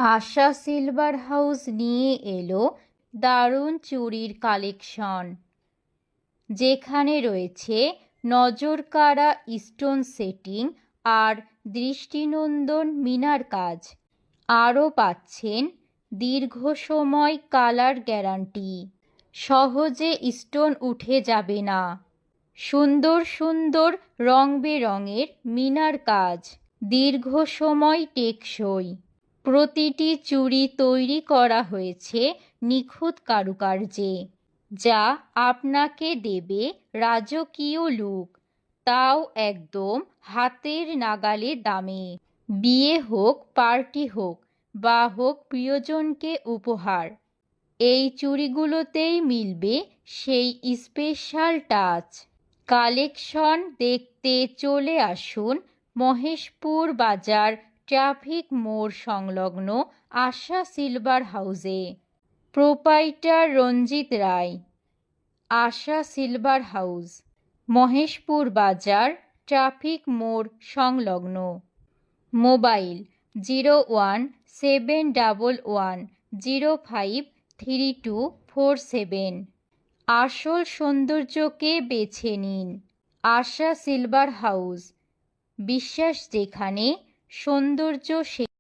আশা silver house নিয়ে এলো দারুণ চুড়ির কালেকশন, যেখানে রয়েছে নজরকাড়া স্টোন সেটিং আর দৃষ্টিনন্দন মিনার কাজ। আরও পাচ্ছেন দীর্ঘ সময় কালার গ্যারান্টি, সহজে স্টোন উঠে যাবে না। সুন্দর সুন্দর রং বেরঙের মিনার কাজ, দীর্ঘ সময় টেকসই। প্রতিটি চুড়ি তৈরি করা হয়েছে নিখুঁত কারুকার্যে, যা আপনাকে দেবে রাজকীয় লুক, তাও একদম হাতের নাগালে দামে। বিয়ে হোক, পার্টি হোক বা হোক প্রিয়জনকে উপহার, এই চুড়িগুলোতেই মিলবে সেই স্পেশাল টাচ। কালেকশন দেখতে চলে আসুন মহেশপুর বাজার ট্রাফিক মোড় সংলগ্ন আশা সিলভার হাউসে। প্রোপাইটার রঞ্জিত রায়। আশা সিলভার হাউস, মহেশপুর বাজার ট্রাফিক মোড় সংলগ্ন। মোবাইল 0111053247। আসল সৌন্দর্যকে বেছে নিন। আশা সিলভার হাউস, বিশ্বাস যেখানে, সৌন্দর্য